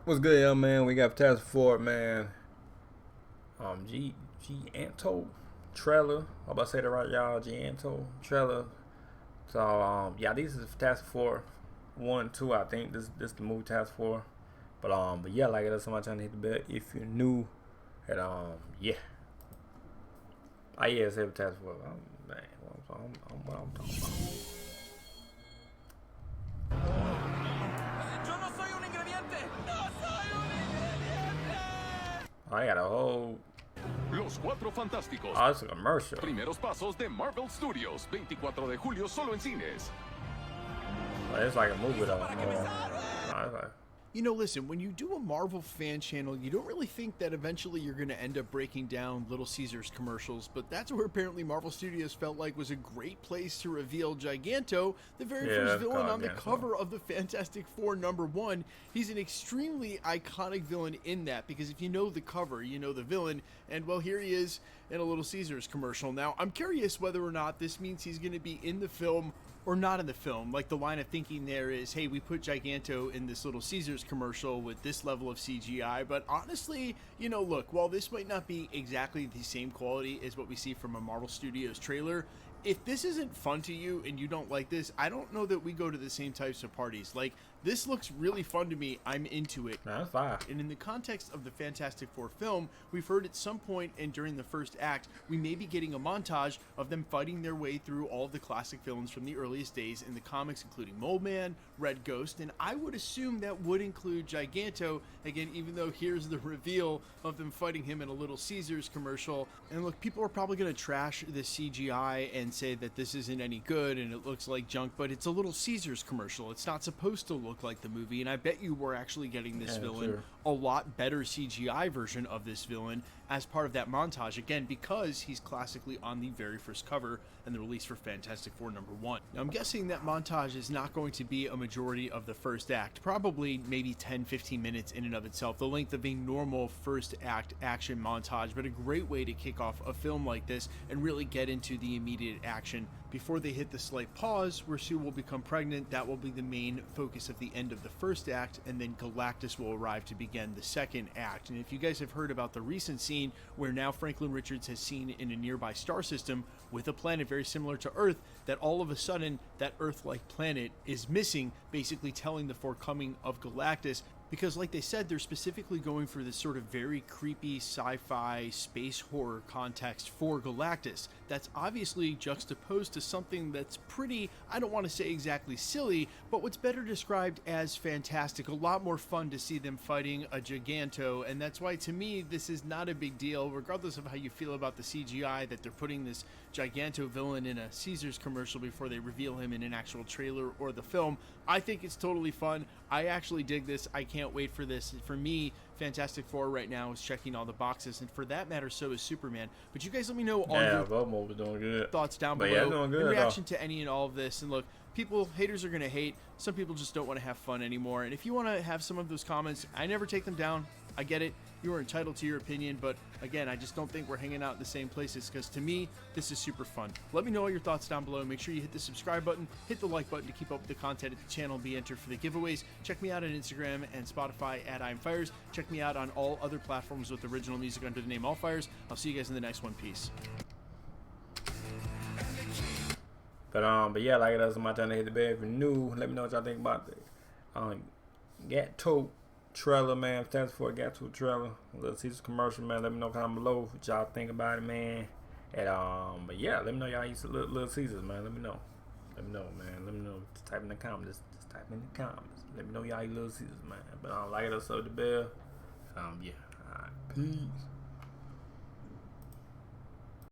What's good, young man? We got Task Force, man. Giganto trailer. I hope I said it right, y'all. Giganto trailer. So yeah, this is Task Force 1, 2. I think this the movie Task Force. But yeah, like that's somebody trying to hit the bell if you're new. And yeah. Yeah, it's every Task Force. Man, what I'm talking about. I got a whole. Los Cuatro Fantásticos. Oh, it's a commercial. Primeros pasos de Marvel Studios. 24 de julio solo en cines. Oh, it's like a movie though. It's like... You know, listen, when you do a Marvel fan channel, you don't really think that eventually you're going to end up breaking down Little Caesars commercials, but that's where apparently Marvel Studios felt like was a great place to reveal Giganto, the very first villain on the cover of the Fantastic Four #1. He's an extremely iconic villain in that, because if you know the cover, you know the villain, and well, here he is in a Little Caesars commercial. Now, I'm curious whether or not this means he's going to be in the film or not in the film. Like, the line of thinking there is, hey, we put Giganto in this Little Caesars commercial with this level of CGI, but honestly, you know, look, while this might not be exactly the same quality as what we see from a Marvel Studios trailer, if this isn't fun to you and you don't like this, I don't know that we go to the same types of parties. Like, this looks really fun to me. I'm into it. That's fine. And in the context of the Fantastic Four film, we've heard at some point and during the first act, we may be getting a montage of them fighting their way through all of the classic villains from the earliest days in the comics, including Mole Man, Red Ghost, and I would assume that would include Giganto, again, even though here's the reveal of them fighting him in a Little Caesars commercial. And look, people are probably going to trash the CGI and say that this isn't any good and it looks like junk, but it's a Little Caesars commercial. It's not supposed to look like the movie, and I bet you we're actually getting this villain a lot better CGI version of this villain as part of that montage, again, because he's classically on the very first cover and the release for Fantastic Four #1. Now, I'm guessing that montage is not going to be a majority of the first act, probably maybe 10-15 minutes in and of itself, the length of a normal first act action montage, but a great way to kick off a film like this and really get into the immediate action before they hit the slight pause where Sue will become pregnant. That will be the main focus of the end of the first act, and then Galactus will arrive to begin the second act. And if you guys have heard about the recent scene where now Franklin Richards has seen in a nearby star system with a planet very similar to Earth, that all of a sudden that Earth-like planet is missing, basically telling the forthcoming of Galactus, because like they said, they're specifically going for this sort of very creepy sci-fi space horror context for Galactus. That's obviously juxtaposed to something that's pretty, I don't want to say exactly silly, but what's better described as fantastic. A lot more fun to see them fighting a Giganto, and that's why to me this is not a big deal, regardless of how you feel about the CGI, that they're putting this Giganto villain in a Caesars commercial before they reveal him in an actual trailer or the film. I think it's totally fun. I actually dig this. I can't wait for this. For me, Fantastic Four right now is checking all the boxes, and for that matter, so is Superman. But you guys let me know all your doing good. thoughts down below in reaction to any and all of this. And look, haters are going to hate. Some people just don't want to have fun anymore. And if you want to have some of those comments, I never take them down. I get it. You are entitled to your opinion, but again, I just don't think we're hanging out in the same places, because to me, this is super fun. Let me know all your thoughts down below. Make sure you hit the subscribe button, hit the like button to keep up with the content at the channel and be entered for the giveaways. Check me out on Instagram and Spotify at IamFires. Check me out on all other platforms with original music under the name WOLFIERS. I'll see you guys in the next one. Peace. But yeah, like that's my time to hit the bell. If you're new, let me know what y'all think about the Giganto trailer, man. Thanks for a Giganto trailer. Little Caesars commercial, man. Let me know down below what y'all think about it, man. And but yeah, let me know y'all used to Little Caesars, man. Let me know. Let me know, man. Let me know. Just type in the comments. Just type in the comments. Let me know y'all eat Little Caesars, man. But like it, so the bell. Yeah. Alright. Peace.